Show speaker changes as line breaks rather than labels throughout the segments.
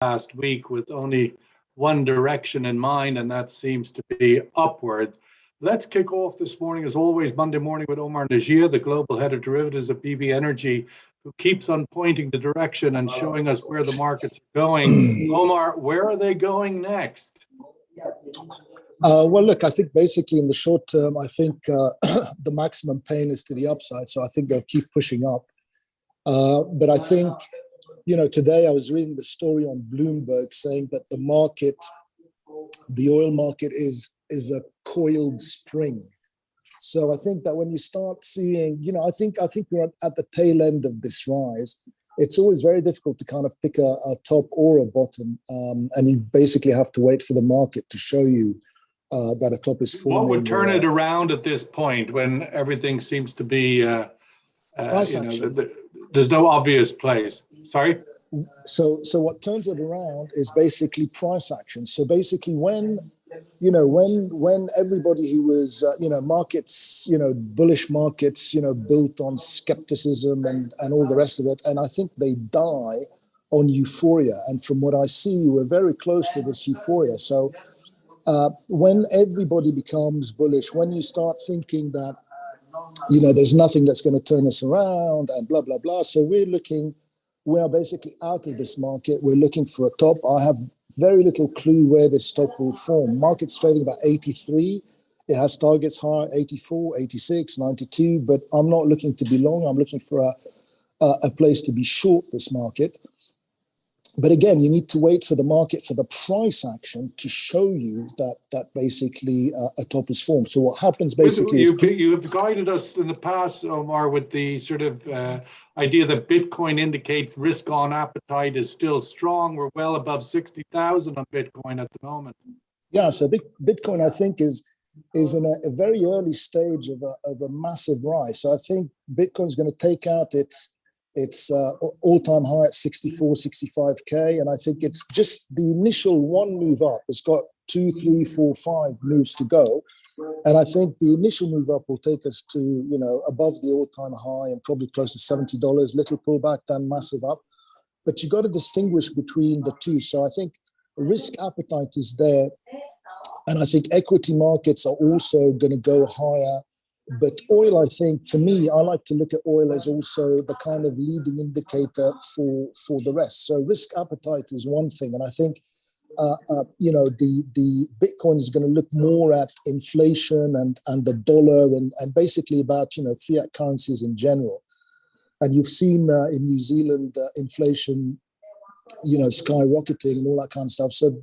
last week with only one direction in mind, and that seems to be upward. Let's kick off this morning, as always, Monday morning with Omar Najia, the global head of derivatives at BB Energy, who keeps on pointing the direction and showing us where the markets are going. Omar, where are they going next?
Well, look, I think basically in the short term, I think the maximum pain is to the upside. So I think they'll keep pushing up. But I think, today I was reading the story on Bloomberg saying that the market, the oil market is a coiled spring. So I think that when you start seeing, I think we're at the tail end of this rise. It's always very difficult to kind of pick a top or a bottom, and you basically have to wait for the market to show you that a top is forming.
What would turn it around at this point when everything seems to be, there's no obvious place? Sorry?
So what turns it around is basically price action. So basically when everybody who was, markets, bullish markets, built on skepticism and all the rest of it, and I think they die on euphoria. And from what I see, we're very close to this euphoria. So when everybody becomes bullish, when you start thinking that, there's nothing that's going to turn us around and blah, blah, blah. So we are basically out of this market. We're looking for a top. I have very little clue where this top will form. Market's trading about 83. It has targets high, 84, 86, 92, but I'm not looking to be long. I'm looking for a place to be short this market. But again, you need to wait for the market, for the price action to show you that basically a top is formed. So what happens basically is...
You have guided us in the past, Omar, with the sort of idea that Bitcoin indicates risk-on appetite is still strong. We're well above 60,000 on Bitcoin at the moment.
Yeah, so Bitcoin, I think, is in a very early stage of a massive rise. So I think Bitcoin is going to take out its all-time high at 64, 65K. And I think it's just the initial one move up. It's got 2, 3, 4, 5 moves to go. And I think the initial move up will take us to, above the all-time high and probably close to $70, little pullback, then massive up. But you got to distinguish between the two. So I think risk appetite is there. And I think equity markets are also going to go higher. But oil, I think, for me, I like to look at oil as also the kind of leading indicator for the rest. So risk appetite is one thing. And I think, the Bitcoin is going to look more at inflation and the dollar and basically about, fiat currencies in general. And you've seen in New Zealand inflation, skyrocketing and all that kind of stuff. So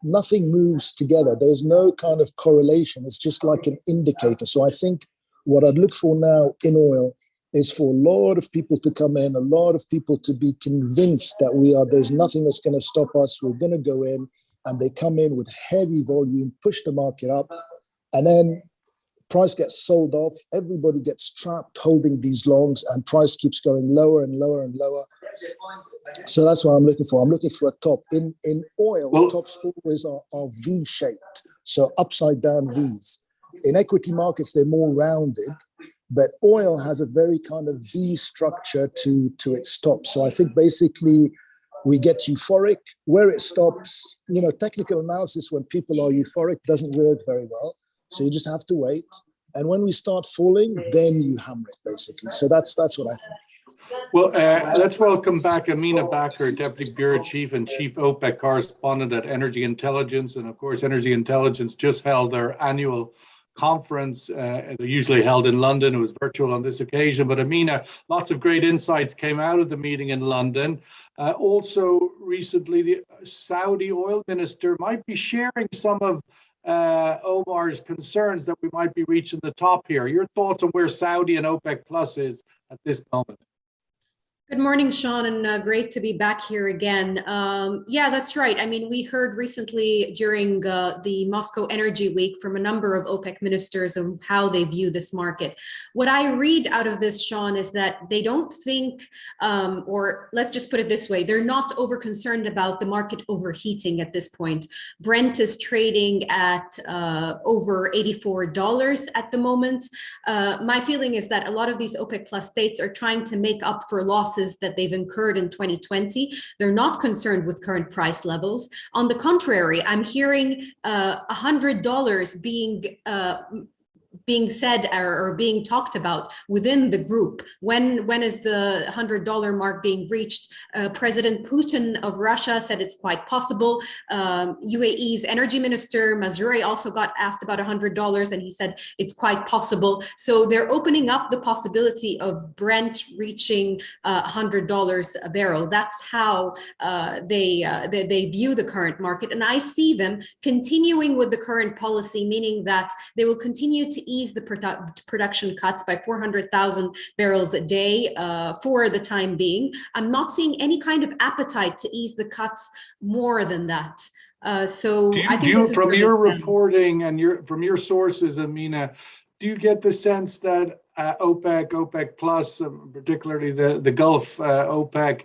nothing moves together. There's no kind of correlation. It's just like an indicator. So I think what I'd look for now in oil is for a lot of people to come in, a lot of people to be convinced that there's nothing that's going to stop us. We're going to go in, and they come in with heavy volume, push the market up, and then price gets sold off. Everybody gets trapped holding these longs, and price keeps going lower and lower and lower. So that's what I'm looking for. I'm looking for a top. In oil, tops always are V-shaped, so upside down Vs. In equity markets, they're more rounded, but oil has a very kind of V structure to its top. So I think basically we get euphoric. Where it stops, technical analysis when people are euphoric doesn't work very well. So you just have to wait. And when we start falling, then you hammer it, basically. So that's what I think.
Well, let's welcome back Amina Bakr, Deputy Bureau Chief and Chief OPEC Correspondent at Energy Intelligence. And of course, Energy Intelligence just held their annual conference. They're usually held in London. It was virtual on this occasion. But Amina, lots of great insights came out of the meeting in London. Also, recently, the Saudi oil minister might be sharing some of Omar's concerns that we might be reaching the top here. Your thoughts on where Saudi and OPEC Plus is at this moment?
Good morning, Sean, and great to be back here again. Yeah, that's right. I mean, we heard recently during the Moscow Energy Week from a number of OPEC ministers on how they view this market. What I read out of this, Sean, is that they don't think, or let's just put it this way, they're not over concerned about the market overheating at this point. Brent is trading at over $84 at the moment. My feeling is that a lot of these OPEC Plus states are trying to make up for losses losses that they've incurred in 2020. They're not concerned with current price levels. On the contrary, I'm hearing $100 being said or being talked about within the group. When is the $100 mark being reached? President Putin of Russia said it's quite possible. UAE's energy minister Mazrui also got asked about $100, and he said it's quite possible. So they're opening up the possibility of Brent reaching $100 a barrel. That's how they view the current market, and I see them continuing with the current policy, meaning that they will continue to ease the production cuts by 400,000 barrels a day for the time being. I'm not seeing any kind of appetite to ease the cuts more than that. So I think this is
from
where
your
they stand.
reporting and from your sources, Amina, do you get the sense that OPEC Plus, particularly the Gulf OPEC,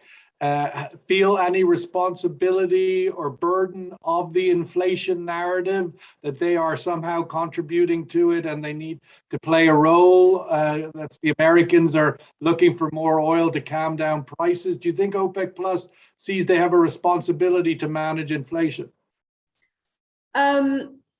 feel any responsibility or burden of the inflation narrative, that they are somehow contributing to it and they need to play a role? That's the Americans are looking for more oil to calm down prices. Do you think OPEC Plus sees they have a responsibility to manage inflation?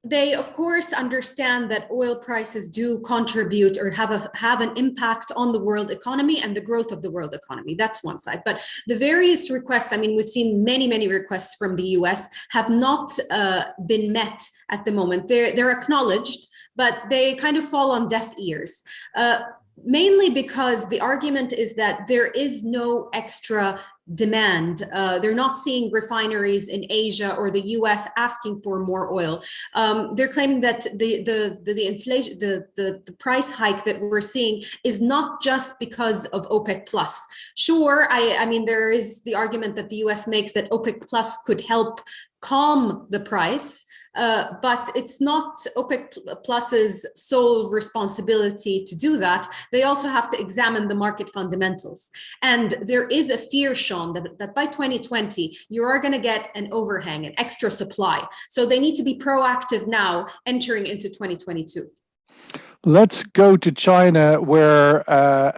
They, of course, understand that oil prices do contribute or have an impact on the world economy and the growth of the world economy. That's one side. But the various requests, I mean, we've seen many requests from the US, have not been met at the moment. They're acknowledged, but they kind of fall on deaf ears. Mainly because the argument is that there is no extra demand. They're not seeing refineries in Asia or the US asking for more oil. They're claiming that the inflation, the price hike that we're seeing is not just because of OPEC Plus. Sure, I mean, there is the argument that the US makes that OPEC Plus could help calm the price. But it's not OPEC Plus's sole responsibility to do that. They also have to examine the market fundamentals. And there is a fear, Sean, that by 2020, you are going to get an overhang, an extra supply. So they need to be proactive now entering into 2022.
Let's go to China, where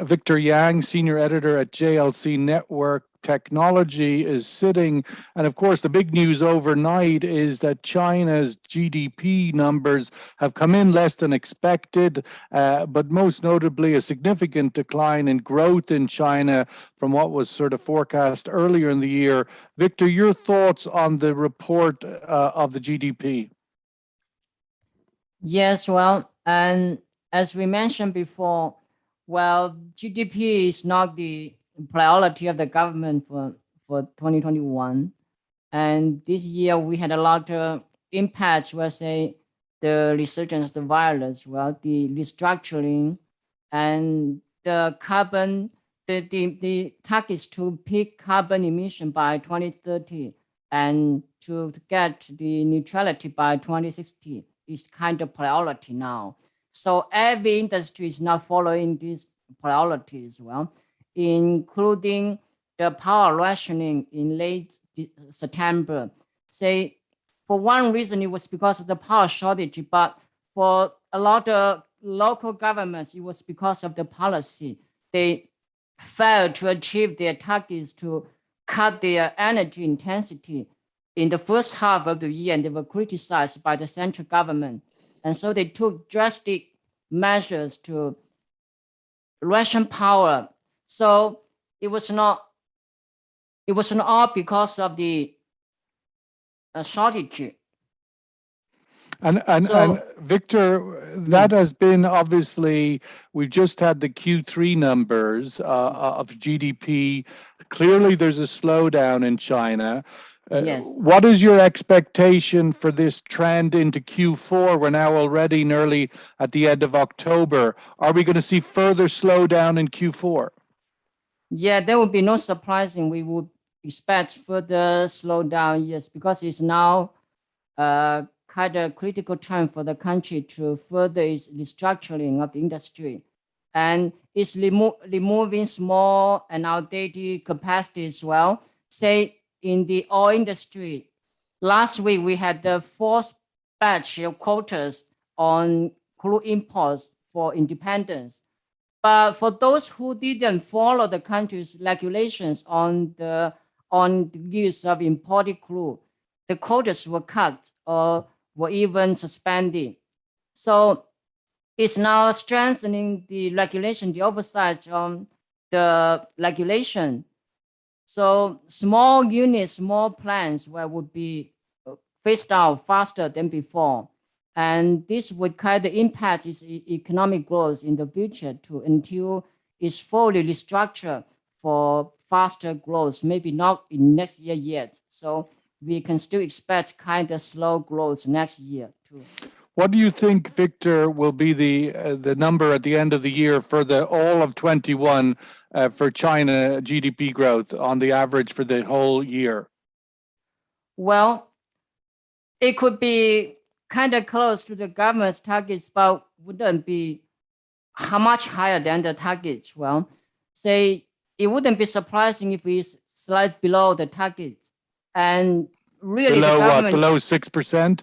Victor Yang, senior editor at JLC Network Technology, is sitting. And of course, the big news overnight is that China's GDP numbers have come in less than expected, but most notably a significant decline in growth in China from what was sort of forecast earlier in the year. Victor, your thoughts on the report of the GDP?
Yes, well, and as we mentioned before, well, GDP is not the priority of the government for 2021. And this year we had a lot of impacts, we'll say the resurgence of the virus, well, the restructuring and the carbon, the targets to peak carbon emission by 2030 and to get the neutrality by 2060 is kind of priority now. So every industry is now following these priorities, well, including the power rationing in late September. Say, for one reason, it was because of the power shortage, but for a lot of local governments, it was because of the policy. They failed to achieve their targets to cut their energy intensity in the first half of the year, and they were criticized by the central government. And so they took drastic measures to ration power. So it was not all because of the shortage.
And Victor, that has been obviously, we've just had the Q3 numbers of GDP. Clearly there's a slowdown in China.
Yes.
What is your expectation for this trend into Q4? We're now already nearly at the end of October. Are we going to see further slowdown in Q4?
Yeah, there will be no surprising. We would expect further slowdown, yes, because it's now kind of critical time for the country to further its restructuring of the industry. And it's removing small and outdated capacity as well. Say, in the oil industry, last week we had the fourth batch of quotas on crude imports for independence. But for those who didn't follow the country's regulations on the use of imported crude, the quotas were cut or were even suspended. So it's now strengthening the regulation, the oversight on the regulation. So small units, small plants would be phased out faster than before. And this would kind of impact its economic growth in the future until it's fully restructured for faster growth, maybe not in next year yet. So we can still expect kind of slow growth next year too.
What do you think, Victor, will be the number at the end of the year for the all of 21 for China GDP growth on the average for the whole year?
Well, it could be kind of close to the government's targets, but wouldn't be how much higher than the targets. Well, say it wouldn't be surprising if it's slightly below the target. And really,
below
the government,
what? Below 6%?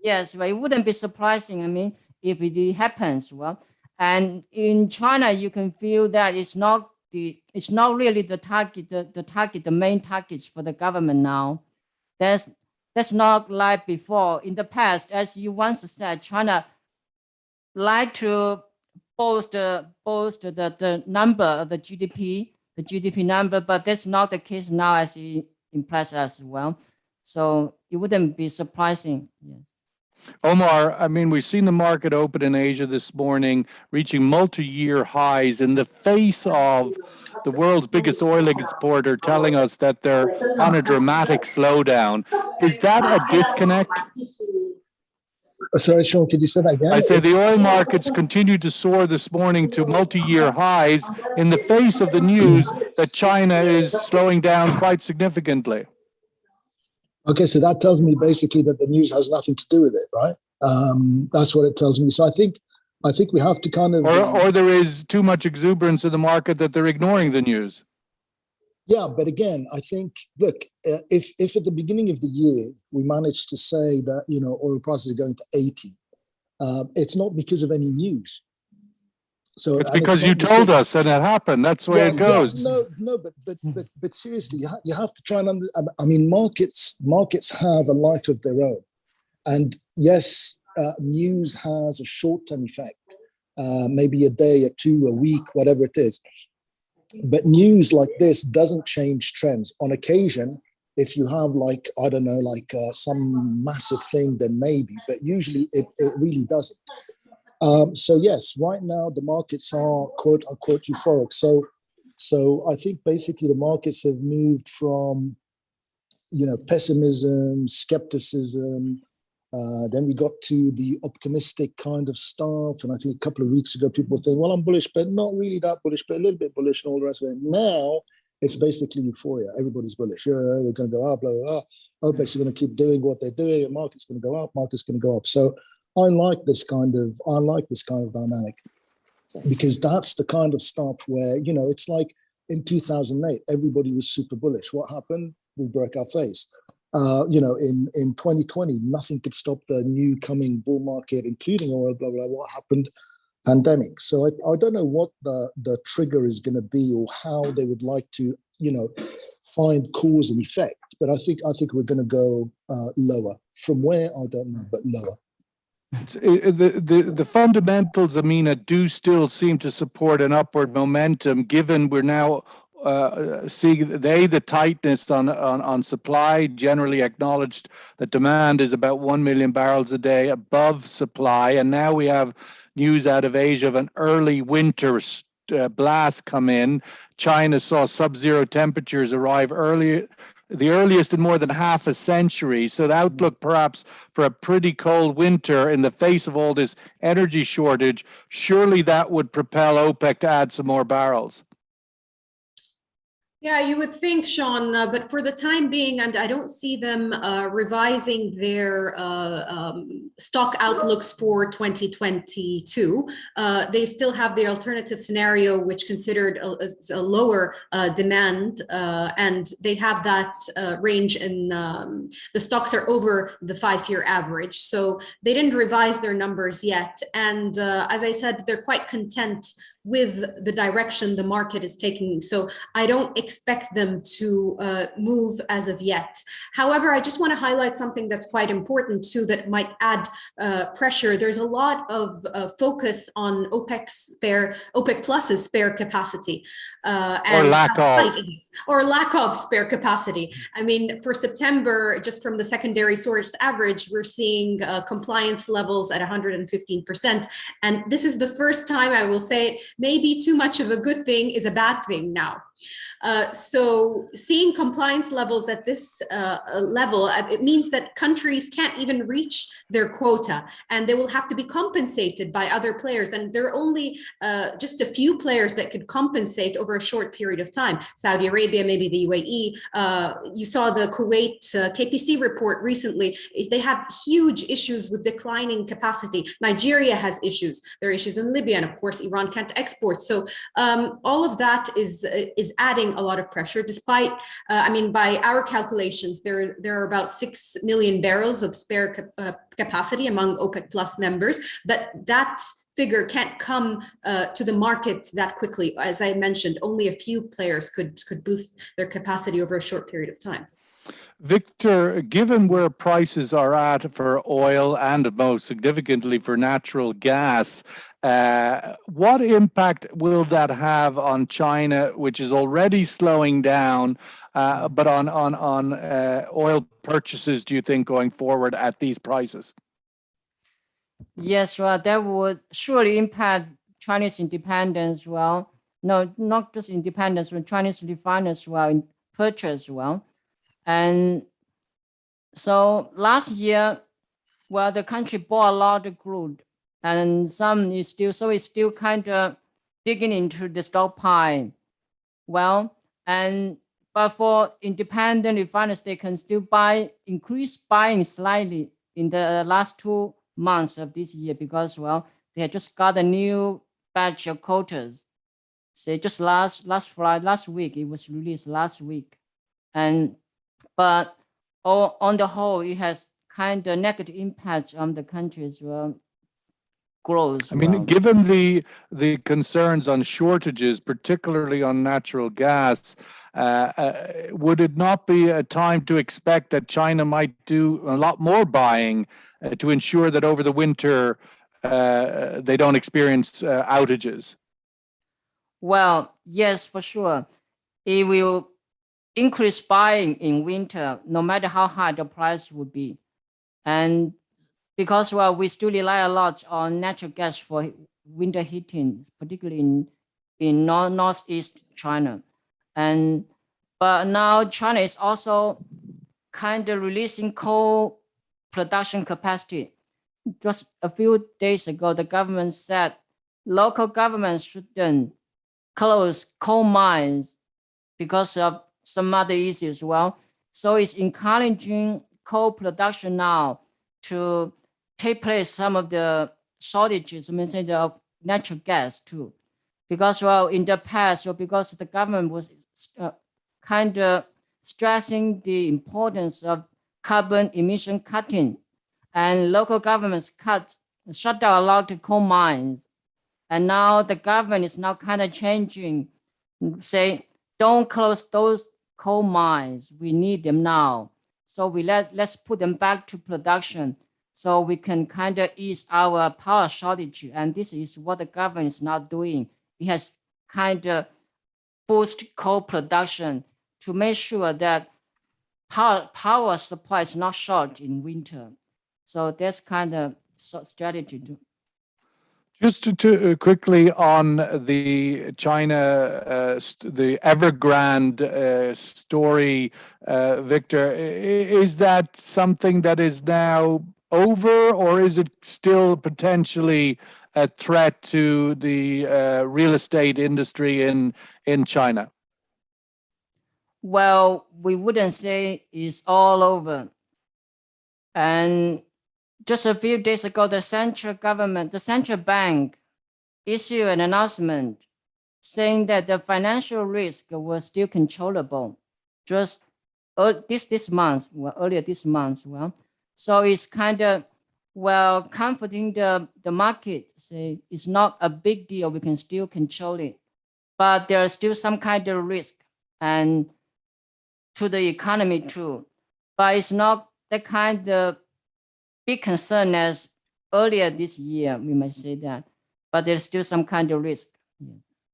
Yes, well, it wouldn't be surprising. I mean, if it happens, well, and in China, you can feel that it's not really the target, the main target for the government now. That's not like before. In the past, as you once said, China like to boast the number of the GDP number, but that's not the case now, as it implies as well. So it wouldn't be surprising. Yes.
Omar, I mean, we've seen the market open in Asia this morning, reaching multi-year highs in the face of the world's biggest oil exporter telling us that they're on a dramatic slowdown. Is that a disconnect?
Sorry, Sean, could you say that again?
I say the oil markets continue to soar this morning to multi-year highs in the face of the news that China is slowing down quite significantly.
Okay, so that tells me basically that the news has nothing to do with it, right? That's what it tells me. So I think we have to kind of,
or there is too much exuberance in the market that they're ignoring the news.
Yeah, but again, I think, look, if at the beginning of the year we managed to say that oil prices are going to 80, it's not because of any news. So
it's because you told us and it happened. That's the way it goes.
Yeah, no, but seriously, you have to try and I mean, markets have a life of their own, and yes, news has a short-term effect, maybe a day or two, a week, whatever it is. But news like this doesn't change trends. On occasion, if you have some massive thing, then maybe, but usually it really doesn't. So yes, right now the markets are quote unquote euphoric. So I think basically the markets have moved from, pessimism, skepticism. Then we got to the optimistic kind of stuff. And I think a couple of weeks ago, people were saying, well, I'm bullish, but not really that bullish, but a little bit bullish and all the rest of it. Now it's basically euphoria. Everybody's bullish. Yeah, we're going to go up, blah, blah, blah. OPEC's going to keep doing what they're doing. And market's going to go up, market's going to go up. So I like this kind of dynamic, because that's the kind of stuff where, it's like in 2008, everybody was super bullish. What happened? We broke our face. In 2020, nothing could stop the new coming bull market, including oil, blah, blah, what happened? Pandemic. So I don't know what the trigger is going to be or how they would like to, find cause and effect. But I think we're going to go lower. From where, I don't know, but lower.
The fundamentals, Amina, do still seem to support an upward momentum, given we're now seeing the tightness on supply, generally acknowledged that demand is about 1 million barrels a day above supply. And now we have news out of Asia of an early winter blast come in. China saw sub-zero temperatures arrive early, the earliest in more than half a century. So the outlook perhaps for a pretty cold winter in the face of all this energy shortage, surely that would propel OPEC to add some more barrels.
Yeah, you would think, Sean, but for the time being, I don't see them revising their stock outlooks for 2022. They still have the alternative scenario, which considered a lower demand, and they have that range in the stocks are over the 5-year average. So they didn't revise their numbers yet. And as I said, they're quite content with the direction the market is taking. So I don't expect them to move as of yet. However, I just want to highlight something that's quite important too that might add pressure. There's a lot of focus on OPEC Plus's spare capacity.
Or lack of.
Or lack of spare capacity. I mean, for September, just from the secondary source average, we're seeing compliance levels at 115%. And this is the first time I will say maybe too much of a good thing is a bad thing now. So seeing compliance levels at this level, it means that countries can't even reach their quota, and they will have to be compensated by other players. And there are only just a few players that could compensate over a short period of time. Saudi Arabia, maybe the UAE. You saw the Kuwait KPC report recently. They have huge issues with declining capacity. Nigeria has issues. There are issues in Libya, and of course, Iran can't export. So all of that is adding a lot of pressure, despite, I mean, by our calculations, there are about 6 million barrels of spare capacity among OPEC Plus members, but that figure can't come to the market that quickly. As I mentioned, only a few players could boost their capacity over a short period of time.
Victor, given where prices are at for oil and most significantly for natural gas, what impact will that have on China, which is already slowing down, but on oil purchases, do you think, going forward at these prices?
Yes, well, that would surely impact Chinese independence. Well, no, not just independence, but Chinese refiners in purchase. Well, and so last year, well, the country bought a lot of crude, and some is still, so it's still kind of digging into the stockpile. Well, but for independent refiners, they can still increase buying slightly in the last 2 months of this year, because, well, they had just got a new batch of quotas. Say just last week, it was released last week. But on the whole, it has kind of negative impact on the country's growth.
I mean, given the concerns on shortages, particularly on natural gas, would it not be a time to expect that China might do a lot more buying to ensure that over the winter they don't experience outages?
Well, yes, for sure. It will increase buying in winter, no matter how high the price would be. And because, well, we still rely a lot on natural gas for winter heating, particularly in northeast China. But now China is also kind of releasing coal production capacity. Just a few days ago, the government said local governments shouldn't close coal mines because of some other issues. Well, so it's encouraging coal production now to take place some of the shortages, I mean, say the natural gas too, because, well, in the past, because the government was kind of stressing the importance of carbon emission cutting, and local governments shut down a lot of coal mines, and now the government is now kind of changing, say, don't close those coal mines. We need them now, so let's put them back to production, so we can kind of ease our power shortage. And this is what the government is not doing. It has kind of boost coal production to make sure that power supply is not short in winter. So that's kind of strategy too.
Just to quickly on the China, the Evergrande story, Victor, is that something that is now over, or is it still potentially a threat to the real estate industry in China?
Well, we wouldn't say it's all over. And just a few days ago, the central bank issued an announcement saying that the financial risk was still controllable. Just earlier this month. Well, so it's kind of, well, comforting the market, say it's not a big deal. We can still control it, but there is still some kind of risk and to the economy too. But it's not the kind of big concern as earlier this year, we might say that, but there's still some kind of risk.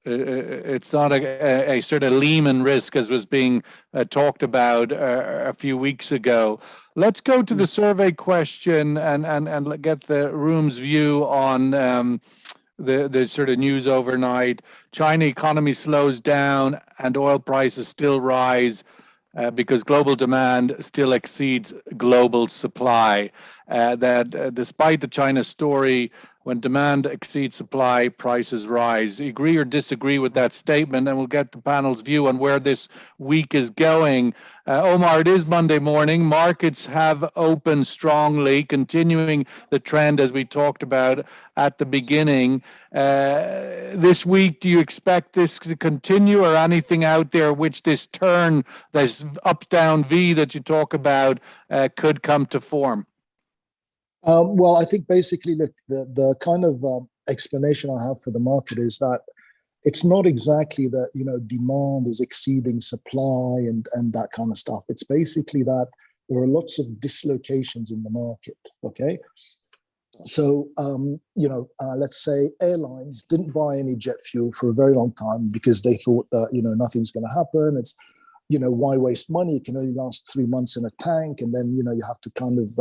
It's not a sort of Lehman risk as was being talked about a few weeks ago. Let's go to the survey question and get the room's view on the sort of news overnight. China economy slows down and oil prices still rise because global demand still exceeds global supply. That despite the China story, when demand exceeds supply, prices rise. Agree or disagree with that statement? And we'll get the panel's view on where this week is going. Omar, it is Monday morning. Markets have opened strongly, continuing the trend as we talked about at the beginning. This week, do you expect this to continue or anything out there which this turn, this up-down V that you talk about, could come to form?
Well, I think basically, look, the kind of explanation I have for the market is that it's not exactly that, demand is exceeding supply and that kind of stuff. It's basically that there are lots of dislocations in the market, okay? So, let's say airlines didn't buy any jet fuel for a very long time because they thought that, nothing's going to happen. It's, why waste money? It can only last 3 months in a tank. And then, you have to kind of,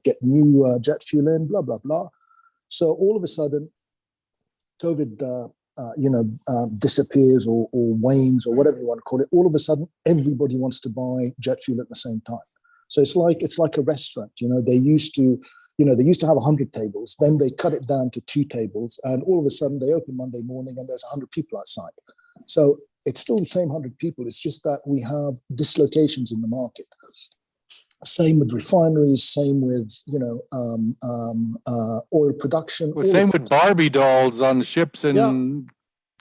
get new jet fuel in, blah, blah, blah. So all of a sudden, COVID, disappears or wanes or whatever you want to call it. All of a sudden, everybody wants to buy jet fuel at the same time. So it's like a restaurant. They used to have 100 tables. Then they cut it down to 2 tables. And all of a sudden, they open Monday morning and there's 100 people outside. So it's still the same 100 people. It's just that we have dislocations in the market. Same with refineries, same with, oil production.
Well, same with Barbie dolls on ships coming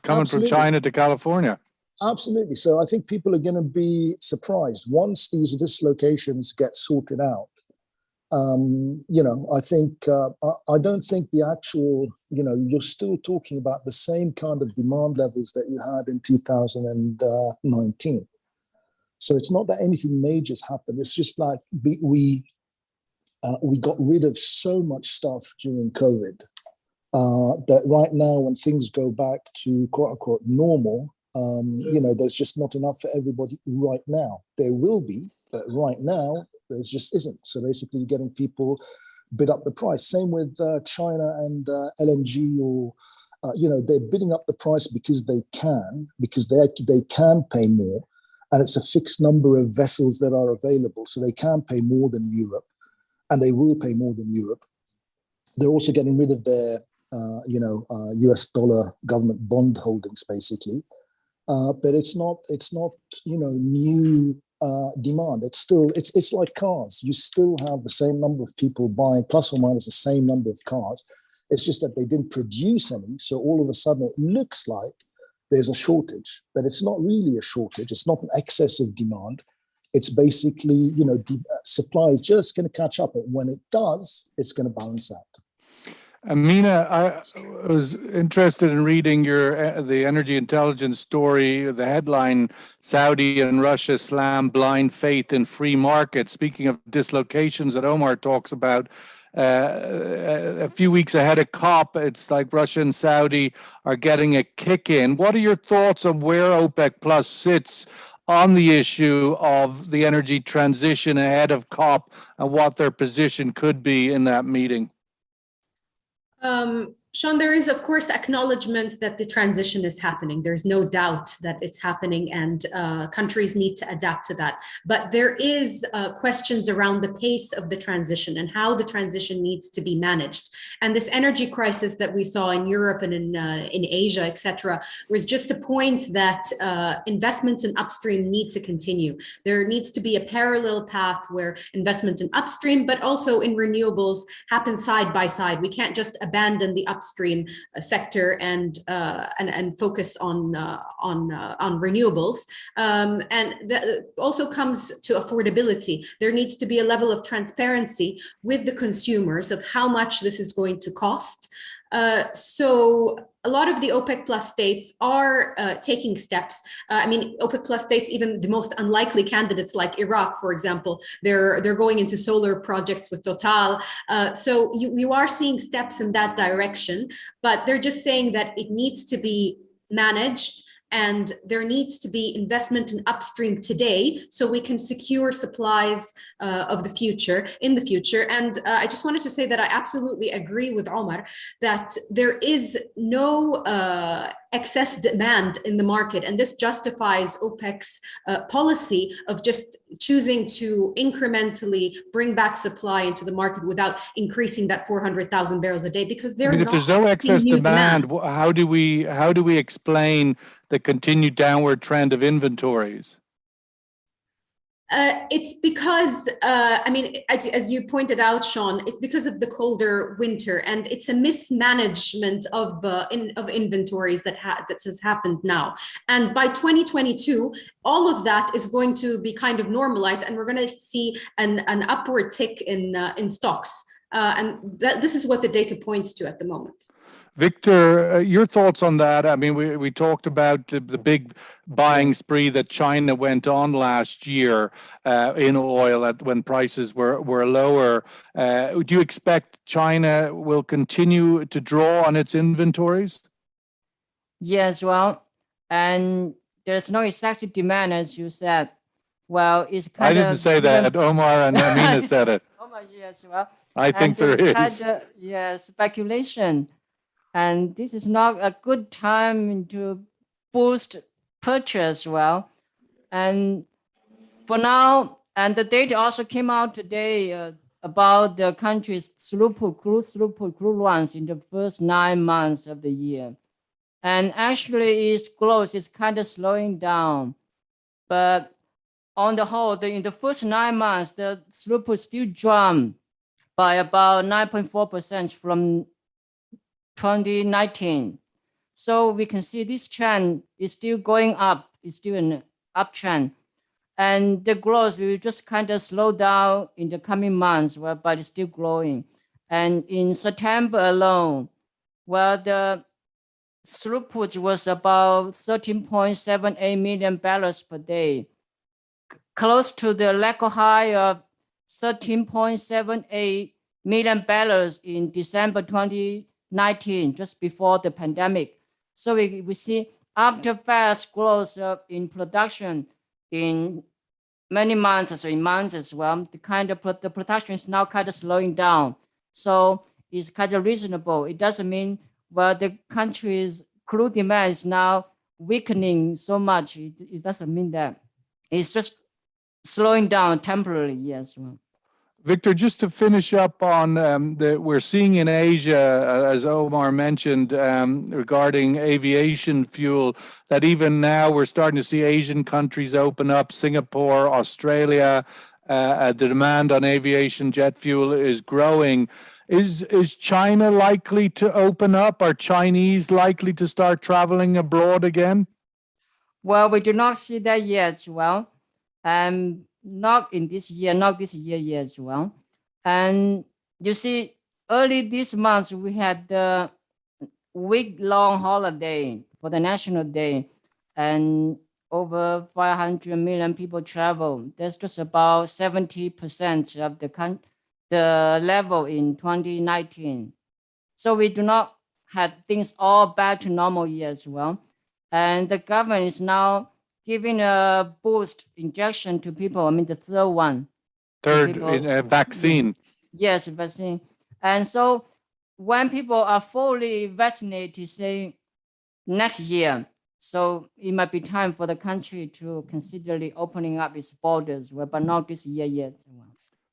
absolutely.
from China to California.
Absolutely. So I think people are going to be surprised once these dislocations get sorted out. I think, I don't think the actual, you're still talking about the same kind of demand levels that you had in 2019. So it's not that anything major's happened. It's just like we got rid of so much stuff during COVID that right now, when things go back to quote unquote normal, there's just not enough for everybody right now. There will be, but right now, there just isn't. So basically, you're getting people bid up the price. Same with China and LNG, or they're bidding up the price because they can pay more, and it's a fixed number of vessels that are available, so they can pay more than Europe, and they will pay more than Europe. They're also getting rid of their US dollar government bond holdings, basically, but it's not new. Demand. It's like cars. You still have the same number of people buying plus or minus the same number of cars. It's just that they didn't produce any. So all of a sudden it looks like there's a shortage, but it's not really a shortage. It's not an excess of demand. It's basically, supply is just going to catch up. And when it does, it's going to balance out.
Amina, I was interested in reading the energy intelligence story, the headline, Saudi and Russia slam blind faith in free markets. Speaking of dislocations that Omar talks about, a few weeks ahead of COP, it's like Russia and Saudi are getting a kick in. What are your thoughts on where OPEC Plus sits on the issue of the energy transition ahead of COP and what their position could be in that meeting?
Sean, there is, of course, acknowledgement that the transition is happening. There's no doubt that it's happening, and countries need to adapt to that. But there is questions around the pace of the transition and how the transition needs to be managed. And this energy crisis that we saw in Europe and in Asia, etc., was just a point that investments in upstream need to continue. There needs to be a parallel path where investment in upstream, but also in renewables, happen side by side. We can't just abandon the upstream upstream sector and focus on renewables. And that also comes to affordability. There needs to be a level of transparency with the consumers of how much this is going to cost. So a lot of the OPEC plus states are taking steps. I mean, OPEC plus states, even the most unlikely candidates like Iraq, for example, they're going into solar projects with Total. So you are seeing steps in that direction, but they're just saying that it needs to be managed, and there needs to be investment in upstream today so we can secure supplies of the future, in the future. And I just wanted to say that I absolutely agree with Omar that there is no excess demand in the market. And this justifies OPEC's policy of just choosing to incrementally bring back supply into the market without increasing that 400,000 barrels a day, because they're
if
not
there's no excess
new
demand, how do we explain the continued downward trend of inventories?
It's because, I mean, as you pointed out, Sean, it's because of the colder winter, and it's a mismanagement of inventories that has happened now. And by 2022, all of that is going to be kind of normalized, and we're going to see an upward tick in stocks. And this is what the data points to at the moment.
Victor, your thoughts on that? I mean, we talked about the big buying spree that China went on last year in oil when prices were lower. Do you expect China will continue to draw on its inventories?
Yes, well, and there's no excessive demand, as you said. Well, it's kind of...
I didn't say that. Omar and Amina said it.
Omar, yes, well.
I think there is.
Speculation. And this is not a good time to boost purchase, well. And for now, and the data also came out today about the country's crude throughput runs in the first 9 months of the year. And actually its growth is kind of slowing down. But on the whole, in the first 9 months, the throughput still jumped by about 9.4% from 2019. So we can see this trend is still going up. It's still an uptrend. And the growth will just kind of slow down in the coming months, but it's still growing. And in September alone, the throughput was about 13.78 million barrels per day, close to the record high of 13.78 million barrels in December 2019, just before the pandemic. So we see after fast growth in production in many months, so in months as well, the production is now kind of slowing down. So it's kind of reasonable. It doesn't mean the country's crude demand is now weakening so much. It doesn't mean that. It's just slowing down temporarily, yes.
Victor, just to finish up on we're seeing in Asia, as Omar mentioned, regarding aviation fuel, that even now we're starting to see Asian countries open up, Singapore, Australia, the demand on aviation jet fuel is growing. Is China likely to open up? Are Chinese likely to start traveling abroad again?
Well, we do not see that yet. Not this year yet as well. And you see, early this month, we had the week-long holiday for the National Day, and over 500 million people travel. That's just about 70% of the level in 2019. So we do not have things all back to normal yet as well. And the government is now giving a boost injection to people. I mean, the third one.
Vaccine.
Yes, vaccine. And so when people are fully vaccinated, say next year, so it might be time for the country to consider opening up its borders, but not this year yet.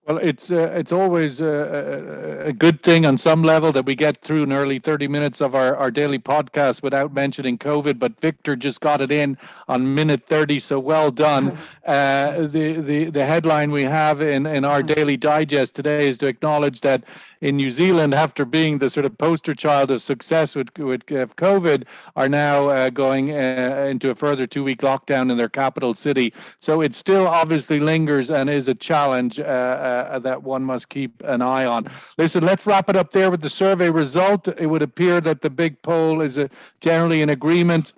Well, it's always a good thing on some level that we get through nearly 30 minutes of our daily podcast without mentioning COVID, but Victor just got it in on minute 30, so well done. The headline we have in our daily digest today is to acknowledge that in New Zealand, after being the sort of poster child of success with COVID, are now going into a further 2-week lockdown in their capital city. So it still obviously lingers and is a challenge that one must keep an eye on. Listen, let's wrap it up there with the survey result. It would appear that the big poll is generally in agreement,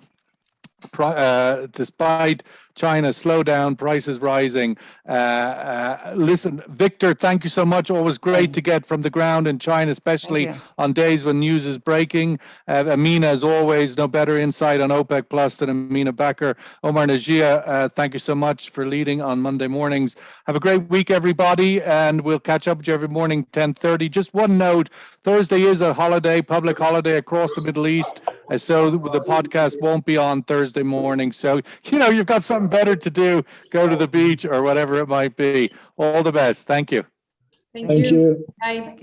despite China's slowdown, prices rising. Listen, Victor, thank you so much. Always great to get from the ground in China, especially on days when news is breaking. Amina, as always, no better insight on OPEC Plus than Amina Bakr. Omar Najia, thank you so much for leading on Monday mornings. Have a great week, everybody, and we'll catch up with you every morning, 10:30. Just one note, Thursday is a holiday, public holiday across the Middle East, so the podcast won't be on Thursday morning. So, you've got something better to do, go to the beach or whatever it might be. All the best. Thank you.
Thank
Thank
you.
you.
Bye.